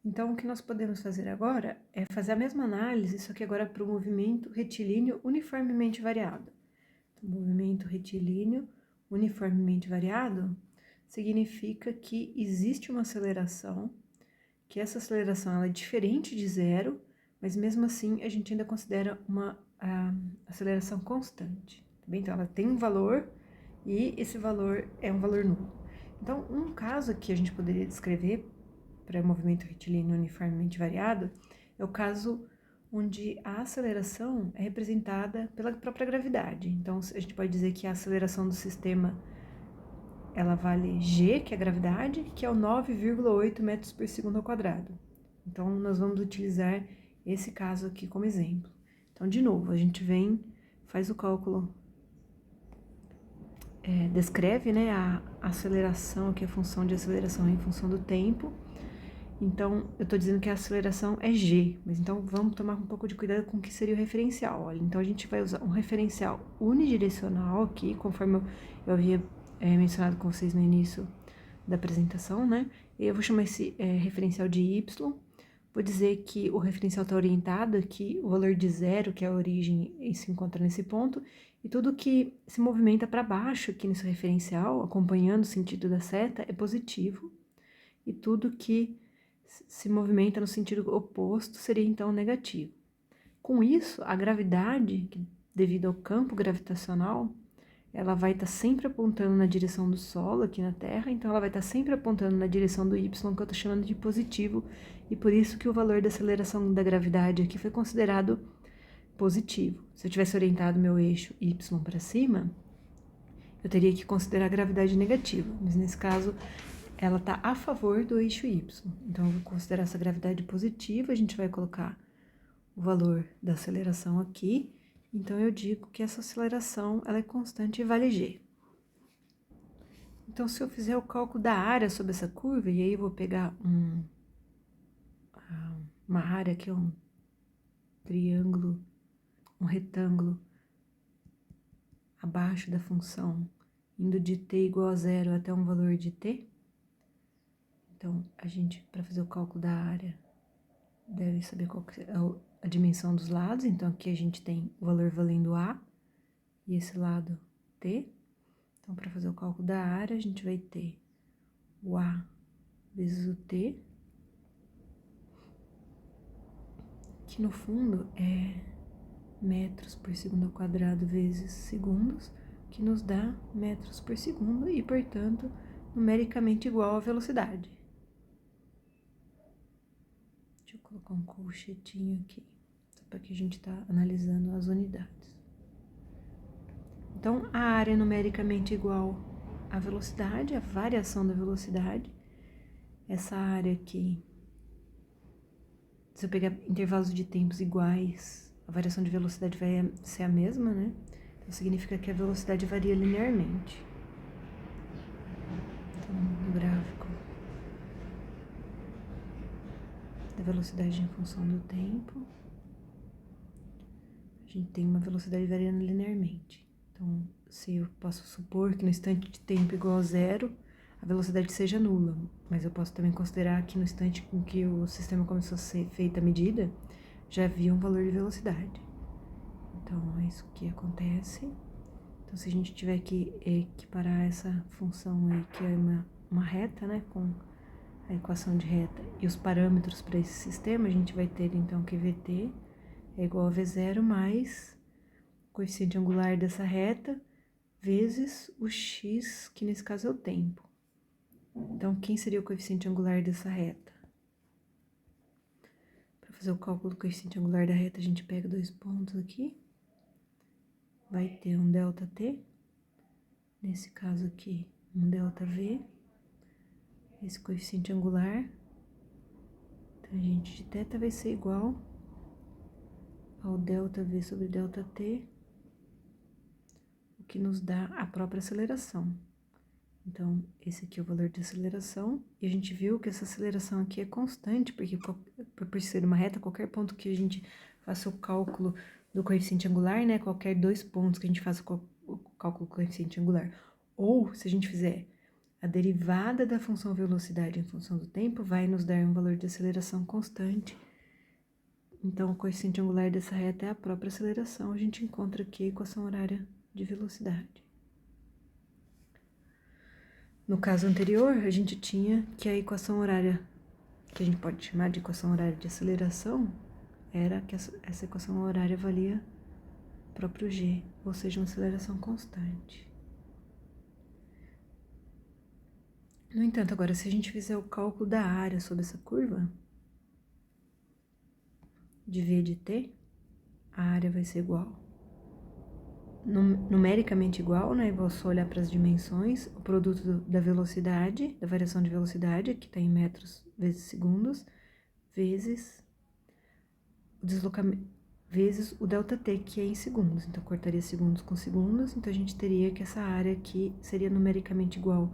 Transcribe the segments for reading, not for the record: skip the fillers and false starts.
Então, o que nós podemos fazer agora é fazer a mesma análise, só que agora para o movimento retilíneo uniformemente variado. Então, movimento retilíneo uniformemente variado significa que existe uma aceleração, que essa aceleração ela é diferente de zero, mas mesmo assim a gente ainda considera uma aceleração constante. Tá bem? Então, ela tem um valor e esse valor é um valor nulo. Então, um caso que a gente poderia descrever para movimento retilíneo uniformemente variado é o caso onde a aceleração é representada pela própria gravidade. Então, a gente pode dizer que a aceleração do sistema ela vale g, que é a gravidade, que é o 9,8 metros por segundo ao quadrado. Então, nós vamos utilizar esse caso aqui como exemplo. Então, de novo, a gente vem, faz o cálculo, descreve, né, a aceleração, que é a função de aceleração em função do tempo. Então, eu estou dizendo que a aceleração é g, mas então vamos tomar um pouco de cuidado com o que seria o referencial. Olha, então a gente vai usar um referencial unidirecional aqui, conforme eu havia mencionado com vocês no início da apresentação, né? E eu vou chamar esse referencial de y. Vou dizer que o referencial está orientado, que o valor de zero, que é a origem, se encontra nesse ponto, e tudo que se movimenta para baixo aqui nesse referencial, acompanhando o sentido da seta, é positivo, e tudo que se movimenta no sentido oposto seria então negativo. Com isso, a gravidade, devido ao campo gravitacional, ela vai estar sempre apontando na direção do solo aqui na Terra, então ela vai estar sempre apontando na direção do y, que eu estou chamando de positivo, e por isso que o valor da aceleração da gravidade aqui foi considerado positivo. Se eu tivesse orientado meu eixo y para cima, eu teria que considerar a gravidade negativa, mas nesse caso ela está a favor do eixo y. Então, eu vou considerar essa gravidade positiva, a gente vai colocar o valor da aceleração aqui, então eu digo que essa aceleração ela é constante e vale g. Então, se eu fizer o cálculo da área sobre essa curva, e aí eu vou pegar uma área que é um triângulo, um retângulo, abaixo da função, indo de t igual a zero até um valor de t. Então, a gente, para fazer o cálculo da área, deve saber qual que é a dimensão dos lados. Então, aqui a gente tem o valor valendo A e esse lado T. Então, para fazer o cálculo da área, a gente vai ter o A vezes o T, que no fundo é metros por segundo ao quadrado vezes segundos, que nos dá metros por segundo e, portanto, numericamente igual à velocidade. Deixa eu colocar um colchetinho aqui, só para que a gente está analisando as unidades. Então, a área é numericamente igual à velocidade, a variação da velocidade. Essa área aqui, se eu pegar intervalos de tempos iguais, a variação de velocidade vai ser a mesma, né? Então, significa que a velocidade varia linearmente. Então, no gráfico da velocidade em função do tempo, a gente tem uma velocidade variando linearmente. Então, se eu posso supor que no instante de tempo igual a zero, a velocidade seja nula, mas eu posso também considerar que no instante em que o sistema começou a ser feita a medida, já havia um valor de velocidade. Então, é isso que acontece. Então, se a gente tiver que equiparar essa função aí, que é uma reta, né, com a equação de reta e os parâmetros para esse sistema, a gente vai ter, então, que VT é igual a V0 mais o coeficiente angular dessa reta vezes o x, que nesse caso é o tempo. Então, quem seria o coeficiente angular dessa reta? Para fazer o cálculo do coeficiente angular da reta, a gente pega dois pontos aqui. Vai ter um ΔT, nesse caso aqui, um ΔV, esse coeficiente angular. Então, a gente, de θ vai ser igual ao ΔV sobre ΔT, o que nos dá a própria aceleração. Então, esse aqui é o valor de aceleração, e a gente viu que essa aceleração aqui é constante, porque por ser uma reta, qualquer ponto que a gente faça o cálculo do coeficiente angular, né, qualquer dois pontos que a gente faça o cálculo do coeficiente angular, ou se a gente fizer a derivada da função velocidade em função do tempo vai nos dar um valor de aceleração constante. Então, o coeficiente angular dessa reta é a própria aceleração. A gente encontra aqui a equação horária de velocidade. No caso anterior, a gente tinha que a equação horária, que a gente pode chamar de equação horária de aceleração, era que essa equação horária valia próprio g, ou seja, uma aceleração constante. No entanto, agora, se a gente fizer o cálculo da área sobre essa curva, de v de t, a área vai ser igual, numericamente igual, né? Vou só olhar para as dimensões, o produto da velocidade, da variação de velocidade, que está em metros vezes segundos, vezes o deslocamento, vezes o ΔT, que é em segundos. Então, cortaria segundos com segundos, então a gente teria que essa área aqui seria numericamente igual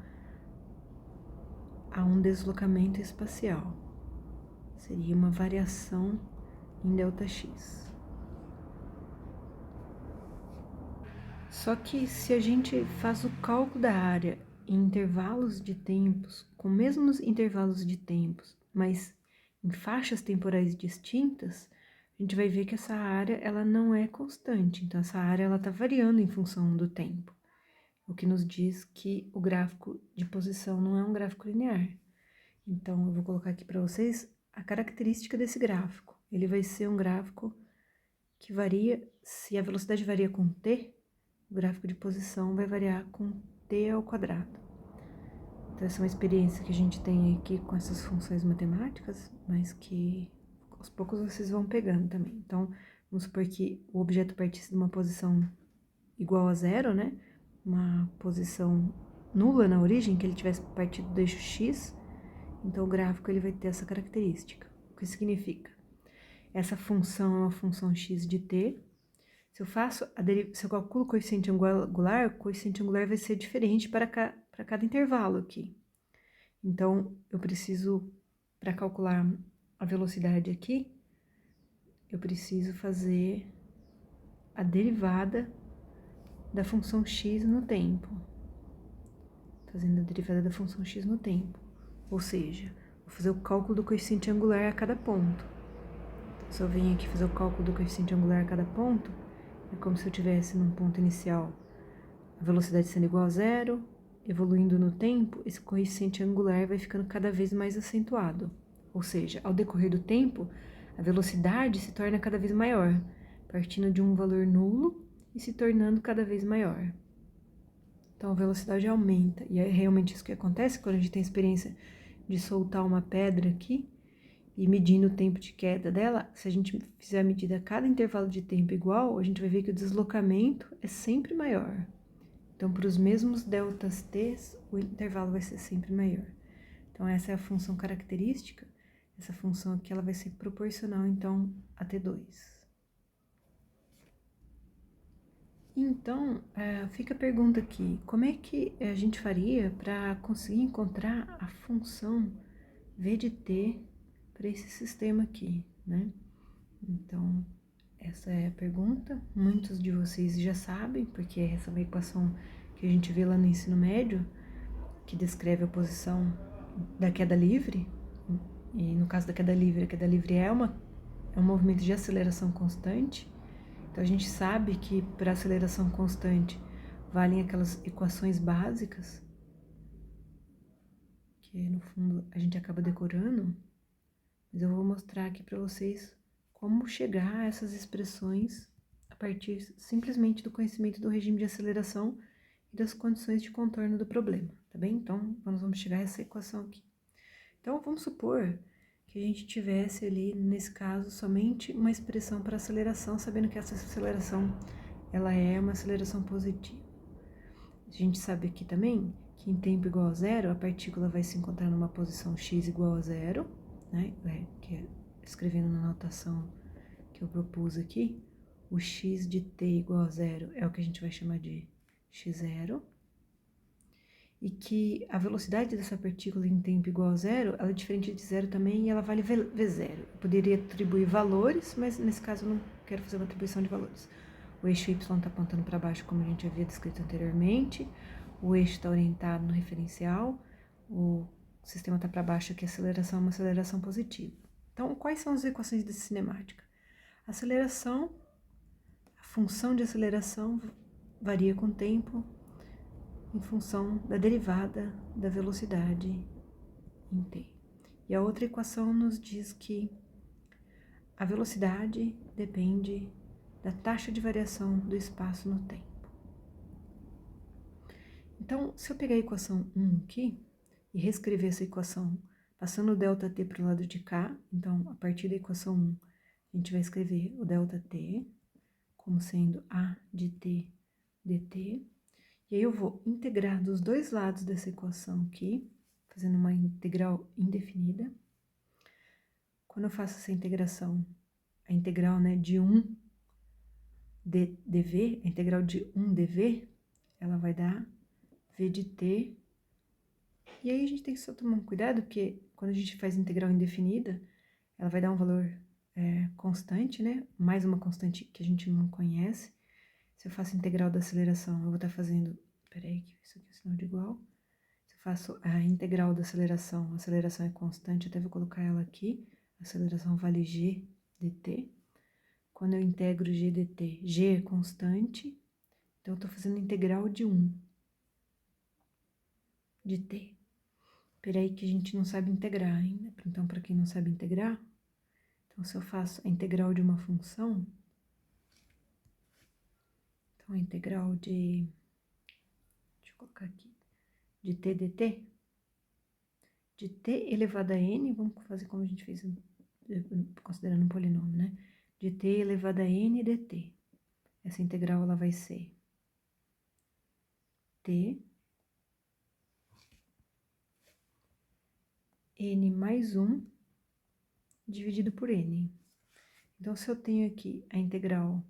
a um deslocamento espacial. Seria uma variação em ΔX. Só que se a gente faz o cálculo da área em intervalos de tempos, com mesmos intervalos de tempos, mas em faixas temporais distintas, a gente vai ver que essa área ela não é constante. Então, essa área ela está variando em função do tempo, o que nos diz que o gráfico de posição não é um gráfico linear. Então, eu vou colocar aqui para vocês a característica desse gráfico. Ele vai ser um gráfico que varia, se a velocidade varia com t, o gráfico de posição vai variar com t ao quadrado. Então, essa é uma experiência que a gente tem aqui com essas funções matemáticas, mas que aos poucos vocês vão pegando também. Então, vamos supor que o objeto partisse de uma posição igual a zero, né? Uma posição nula na origem, que ele tivesse partido do eixo x, então o gráfico ele vai ter essa característica. O que significa? Essa função é uma função x de t. Se eu calculo o coeficiente angular, o coeficiente angular vai ser diferente para cada intervalo aqui. Então, eu preciso, para calcular a velocidade aqui, eu preciso fazer a derivada da função x no tempo. Fazendo a derivada da função x no tempo. Ou seja, vou fazer o cálculo do coeficiente angular a cada ponto. Então, se eu venho aqui fazer o cálculo do coeficiente angular a cada ponto, é como se eu tivesse num ponto inicial a velocidade sendo igual a zero, evoluindo no tempo, esse coeficiente angular vai ficando cada vez mais acentuado. Ou seja, ao decorrer do tempo, a velocidade se torna cada vez maior, partindo de um valor nulo e se tornando cada vez maior. Então, a velocidade aumenta, e é realmente isso que acontece quando a gente tem a experiência de soltar uma pedra aqui, e medindo o tempo de queda dela, se a gente fizer a medida a cada intervalo de tempo igual, a gente vai ver que o deslocamento é sempre maior. Então, para os mesmos deltas t, o intervalo vai ser sempre maior. Então, essa é a função característica. Essa função aqui ela vai ser proporcional, então, a t2. Então, fica a pergunta aqui, como é que a gente faria para conseguir encontrar a função v de t para esse sistema aqui, né? Então, essa é a pergunta. Muitos de vocês já sabem, porque essa é uma equação que a gente vê lá no ensino médio, que descreve a posição da queda livre. E no caso da queda livre, a queda livre é um movimento de aceleração constante. Então, a gente sabe que para aceleração constante valem aquelas equações básicas, que no fundo a gente acaba decorando. Mas eu vou mostrar aqui para vocês como chegar a essas expressões a partir simplesmente do conhecimento do regime de aceleração e das condições de contorno do problema, tá bem? Então, nós vamos chegar a essa equação aqui. Então, vamos supor que a gente tivesse ali, nesse caso, somente uma expressão para aceleração, sabendo que essa aceleração, ela é uma aceleração positiva. A gente sabe aqui também que em tempo igual a zero, a partícula vai se encontrar numa posição x igual a zero, né? Que é, escrevendo na notação que eu propus aqui, o x de t igual a zero é o que a gente vai chamar de x0, e que a velocidade dessa partícula em tempo igual a zero, ela é diferente de zero também e ela vale v0. Eu poderia atribuir valores, mas nesse caso eu não quero fazer uma atribuição de valores. O eixo y está apontando para baixo, como a gente havia descrito anteriormente, o eixo está orientado no referencial, o sistema está para baixo aqui, a aceleração é uma aceleração positiva. Então, quais são as equações de cinemática? A aceleração, a função de aceleração varia com o tempo em função da derivada da velocidade em t. E a outra equação nos diz que a velocidade depende da taxa de variação do espaço no tempo. Então, se eu pegar a equação 1 aqui e reescrever essa equação passando o ΔT para o lado de cá, então, a partir da equação 1, a gente vai escrever o ΔT como sendo A de t dt. E aí eu vou integrar dos dois lados dessa equação aqui, fazendo uma integral indefinida. Quando eu faço essa integração, a integral, né, de 1 dv, a integral de 1 dv, ela vai dar v de t. E aí a gente tem que só tomar um cuidado, porque quando a gente faz integral indefinida, ela vai dar um valor constante, né? Mais uma constante que a gente não conhece. Se eu faço integral da aceleração, eu vou estar fazendo... Peraí, que isso aqui é sinal de igual. Se eu faço a integral da aceleração, a aceleração é constante, até vou colocar ela aqui. A aceleração vale g dt. Quando eu integro g dt, g é constante, então eu estou fazendo integral de 1 de t. Peraí que a gente não sabe integrar ainda. Então, para quem não sabe integrar, então se eu faço a integral de uma função, então a integral de, deixa eu colocar aqui, de t dt, de t elevado a n, vamos fazer como a gente fez considerando um polinômio, né? De t elevado a n dt. Essa integral ela vai ser t n mais 1 dividido por n. Então, se eu tenho aqui a integral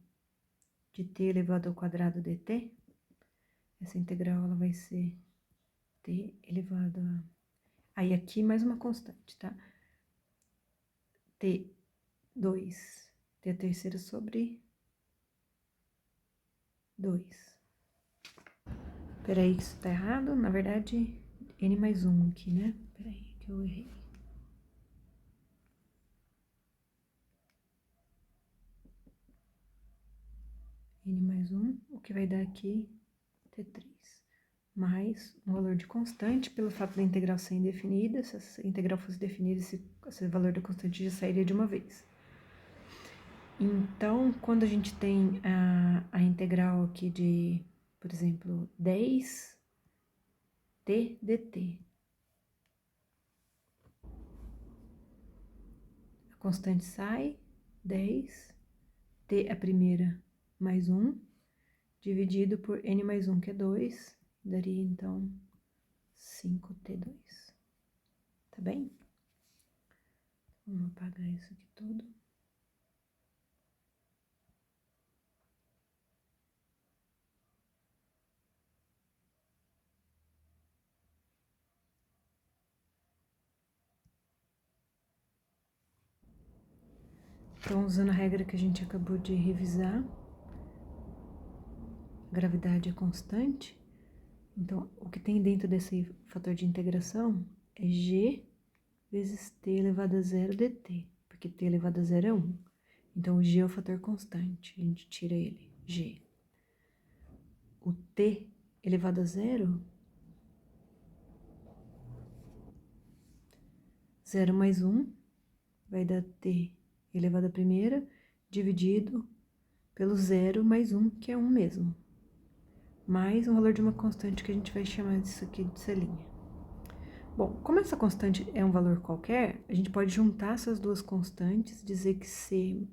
de t elevado ao quadrado dt, essa integral ela vai ser t elevado a... Aí aqui mais uma constante, tá? T2, t a terceira sobre 2. Peraí que isso tá errado, na verdade, n mais 1 aqui, né? Peraí que eu errei. N mais 1, o que vai dar aqui, T3. Mais um valor de constante, pelo fato da integral ser indefinida. Se essa integral fosse definida, esse valor da constante já sairia de uma vez. Então, quando a gente tem a integral aqui de, por exemplo, 10 t dt, a constante sai, 10, t a primeira mais 1, dividido por n mais 1, que é 2, daria, então, 5t2. Tá bem? Vamos apagar isso aqui tudo. Então, usando a regra que a gente acabou de revisar, a gravidade é constante. Então, o que tem dentro desse fator de integração é g vezes t elevado a zero dt, porque t elevado a zero é 1. Então, o g é o fator constante, a gente tira ele, g. O t elevado a zero, 0 mais 1, vai dar t elevado à primeira, dividido pelo 0 mais 1, que é 1 mesmo. Mais um valor de uma constante que a gente vai chamar disso aqui de C'. Bom, como essa constante é um valor qualquer, a gente pode juntar essas duas constantes, dizer que C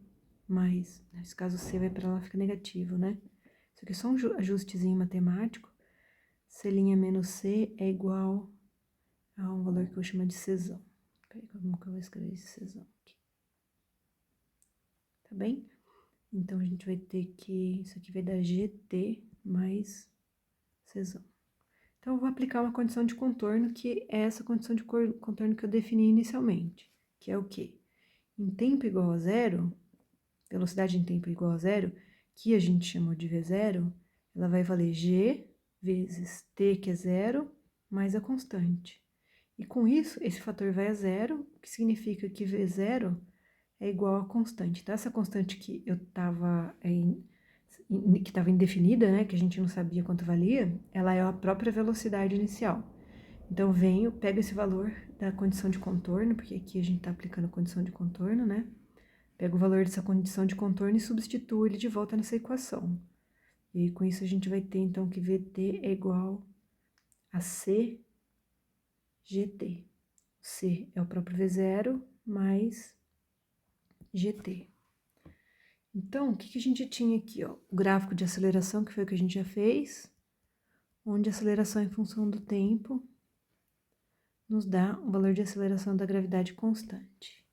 mais, nesse caso C vai para lá, fica negativo, né? Isso aqui é só um ajustezinho matemático. C' menos C é igual a um valor que eu vou chamar de Czão. Peraí, como que eu vou escrever esse Czão aqui? Tá bem? Então, a gente vai ter que, isso aqui vai dar GT mais Czão. Então, eu vou aplicar uma condição de contorno, que é essa condição de contorno que eu defini inicialmente, que é o quê? Em tempo igual a zero, velocidade em tempo igual a zero, que a gente chamou de V0, ela vai valer G vezes t, que é zero, mais a constante. E com isso, esse fator vai a zero, o que significa que V0 é igual a constante. Então, essa constante que eu estava que estava indefinida, né, que a gente não sabia quanto valia, ela é a própria velocidade inicial. Então, venho, pego esse valor da condição de contorno, porque aqui a gente está aplicando a condição de contorno, né? Pego o valor dessa condição de contorno e substituo ele de volta nessa equação. E aí, com isso, a gente vai ter, então, que VT é igual a CGT. C é o próprio V0 mais GT. Então, o que a gente tinha aqui, ó? O gráfico de aceleração, que foi o que a gente já fez, onde a aceleração em função do tempo nos dá um valor de aceleração da gravidade constante.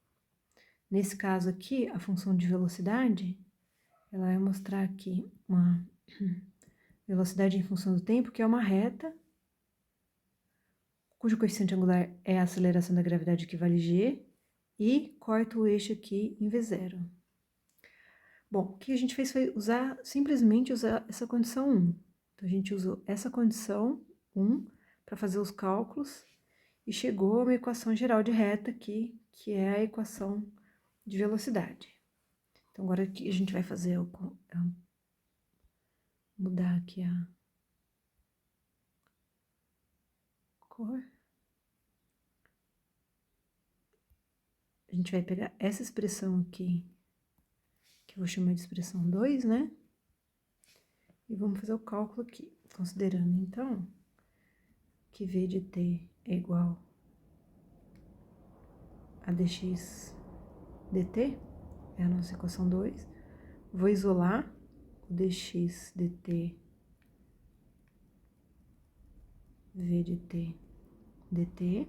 Nesse caso aqui, a função de velocidade, ela vai mostrar aqui uma velocidade em função do tempo, que é uma reta, cujo coeficiente angular é a aceleração da gravidade que vale g, e corta o eixo aqui em V0. Bom, o que a gente fez foi simplesmente usar essa condição 1. Então, a gente usou essa condição 1 para fazer os cálculos e chegou a uma equação geral de reta aqui, que é a equação de velocidade. Então, agora aqui a gente vai fazer mudar aqui a cor. A gente vai pegar essa expressão aqui, que eu vou chamar de expressão 2, né? E vamos fazer o cálculo aqui, considerando, então, que V de t é igual a dx dt, é a nossa equação 2. Vou isolar o dx dt, v de t, dt.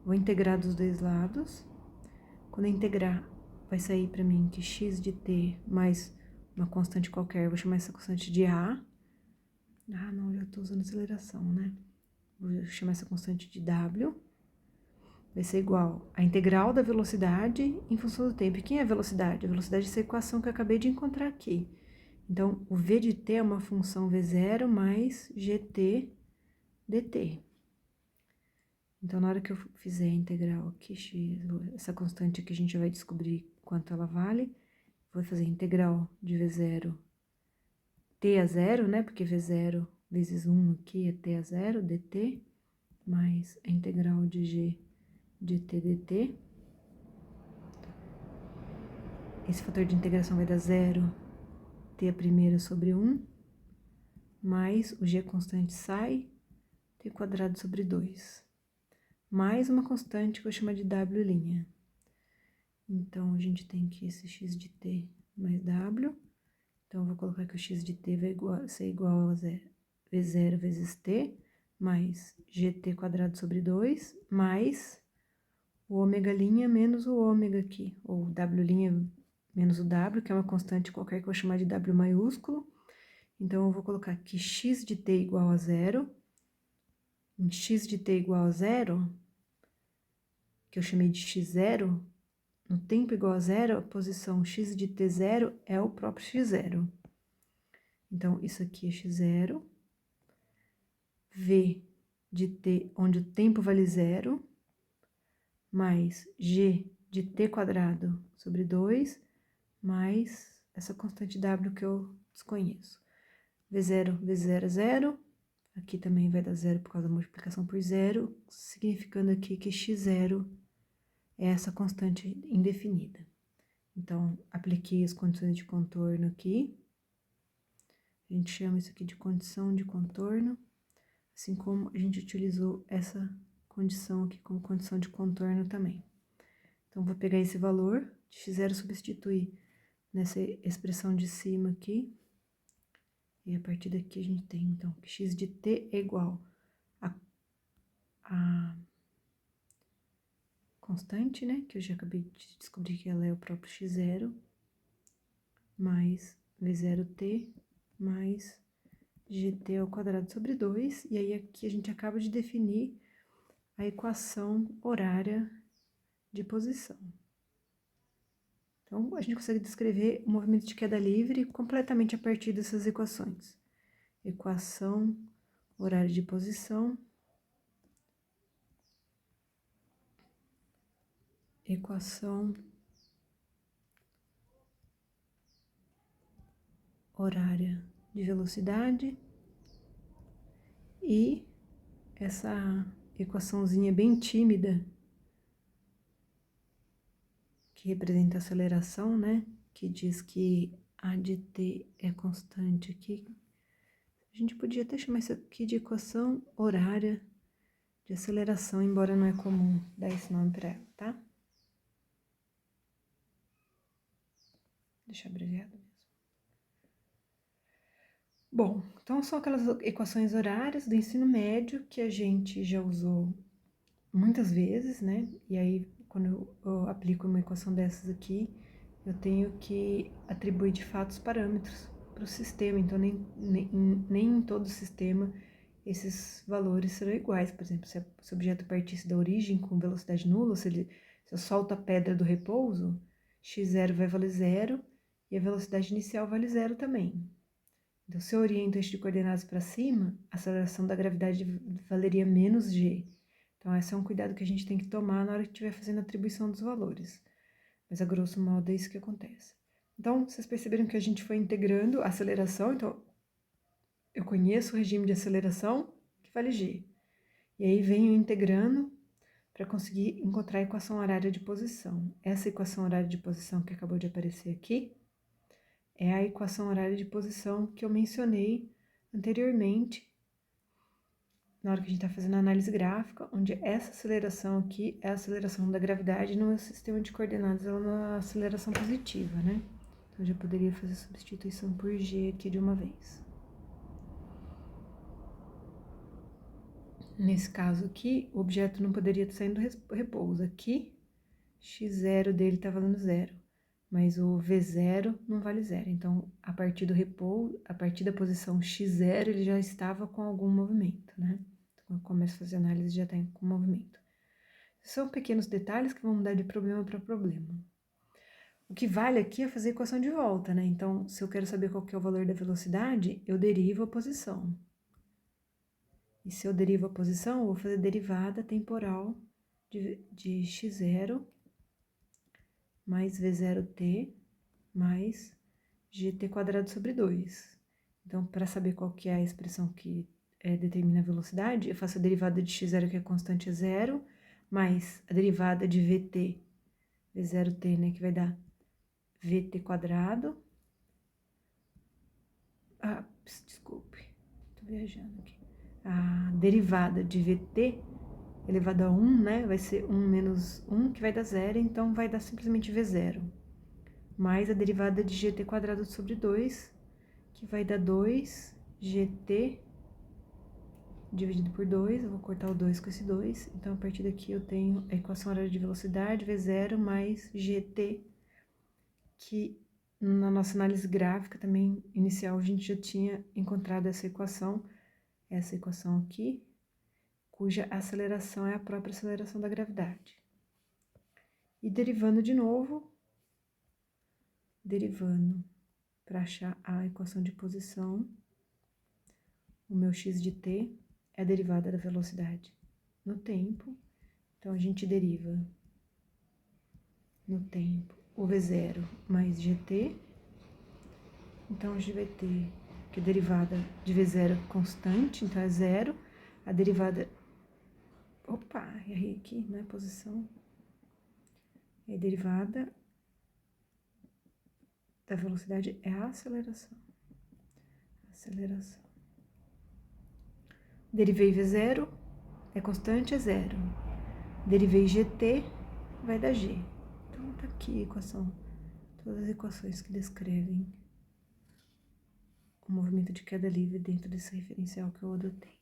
Vou integrar dos dois lados. Quando eu integrar, vai sair para mim que x de t mais uma constante qualquer, eu vou chamar essa constante de a. Ah, não, já estou usando aceleração, né? Vou chamar essa constante de w. Vai ser igual a integral da velocidade em função do tempo. E quem é a velocidade? A velocidade é essa equação que eu acabei de encontrar aqui. Então, o v de t é uma função v0 mais gt dt. Então, na hora que eu fizer a integral aqui, x, essa constante aqui a gente vai descobrir quanto ela vale. Vou fazer a integral de v0 t a zero, né? Porque v0 vezes 1 aqui é t a zero, dt, mais a integral de g de t dt. Esse fator de integração vai dar 0, t a primeira sobre 1, mais o g constante sai, t quadrado sobre 2, mais uma constante que eu vou chamar de w'. Então, a gente tem aqui esse x de t mais w. Então, eu vou colocar que o x de t vai ser igual a v0 vezes t, mais gt quadrado sobre 2, mais o ômega' menos o ômega aqui, ou w' menos o w, que é uma constante qualquer que eu vou chamar de w maiúsculo. Então, eu vou colocar que x de t igual a zero. Em x de t igual a zero, que eu chamei de x0, no tempo igual a zero, a posição x de t0 é o próprio x0. Então, isso aqui é x0. V de t, onde o tempo vale zero, mais g de t quadrado sobre 2, mais essa constante w que eu desconheço. V0 vezes 0 é 0. Aqui também vai dar zero por causa da multiplicação por zero, significando aqui que x0 é essa constante indefinida. Então, apliquei as condições de contorno aqui. A gente chama isso aqui de condição de contorno, assim como a gente utilizou essa condição aqui como condição de contorno também. Então, vou pegar esse valor de x0 substituir nessa expressão de cima aqui. E a partir daqui a gente tem, então, que x de t é igual a constante, né? Que eu já acabei de descobrir que ela é o próprio x0, mais v0t, mais gt ao quadrado sobre 2. E aí, aqui a gente acaba de definir a equação horária de posição. Então, a gente consegue descrever o movimento de queda livre completamente a partir dessas equações. Equação horário de posição, equação horária de velocidade e essa equaçãozinha bem tímida que representa a aceleração, né? Que diz que a de t é constante aqui. A gente podia até chamar isso aqui de equação horária de aceleração, embora não é comum dar esse nome para ela, tá? Deixa abreviado mesmo. Bom, então são aquelas equações horárias do ensino médio que a gente já usou muitas vezes, né? E aí, quando eu aplico uma equação dessas aqui, eu tenho que atribuir de fato os parâmetros para o sistema, então nem em todo sistema esses valores serão iguais. Por exemplo, se o objeto partisse da origem com velocidade nula, se eu solto a pedra do repouso, x0 vai valer 0 e a velocidade inicial vale 0 também. Então, se eu oriento eixo de coordenadas para cima, a aceleração da gravidade valeria menos g. Então, esse é um cuidado que a gente tem que tomar na hora que estiver fazendo a atribuição dos valores. Mas, a grosso modo, é isso que acontece. Então, vocês perceberam que a gente foi integrando a aceleração. Então, eu conheço o regime de aceleração, que vale g. E aí, venho integrando para conseguir encontrar a equação horária de posição. Essa equação horária de posição que acabou de aparecer aqui é a equação horária de posição que eu mencionei anteriormente, na hora que a gente está fazendo a análise gráfica, onde essa aceleração aqui é a aceleração da gravidade no meu sistema de coordenadas, ela é uma aceleração positiva, né? Então, eu já poderia fazer a substituição por g aqui de uma vez. Nesse caso aqui, o objeto não poderia estar saindo do repouso. Aqui, x0 dele está valendo 0, mas o v0 não vale 0. Então, a partir do repouso, a partir da posição x0, ele já estava com algum movimento, né? Então, eu começo a fazer análise já está com movimento. São pequenos detalhes que vão mudar de problema para problema. O que vale aqui é fazer a equação de volta, né? Então, se eu quero saber qual que é o valor da velocidade, eu derivo a posição. E se eu derivo a posição, eu vou fazer a derivada temporal de x0 mais v0t mais gt² sobre 2. Então, para saber qual que é a expressão que determina a velocidade, eu faço a derivada de x0, que é constante, é 0, mais a derivada de v0t, né, que vai dar vt². Ah, desculpe, tô viajando aqui. A derivada de vt elevado a 1, né, vai ser 1 menos 1, que vai dar 0, então vai dar simplesmente v0. Mais a derivada de gt² sobre 2, que vai dar 2gt dividido por 2, eu vou cortar o 2 com esse 2, então a partir daqui eu tenho a equação horária de velocidade, v0 mais gt, que na nossa análise gráfica também inicial a gente já tinha encontrado essa equação aqui, cuja aceleração é a própria aceleração da gravidade. E derivando de novo, para achar a equação de posição, o meu x de t é a derivada da velocidade no tempo, então a gente deriva no tempo o v0 mais gt, então a gente vai ter que a derivada de v0 é constante, então é 0, a derivada, opa, errei aqui, não é posição, a derivada da velocidade é a aceleração. Derivei v0, é constante, é 0. Derivei gt, vai dar g. Então, tá aqui a equação, todas as equações que descrevem o movimento de queda livre dentro desse referencial que eu adotei.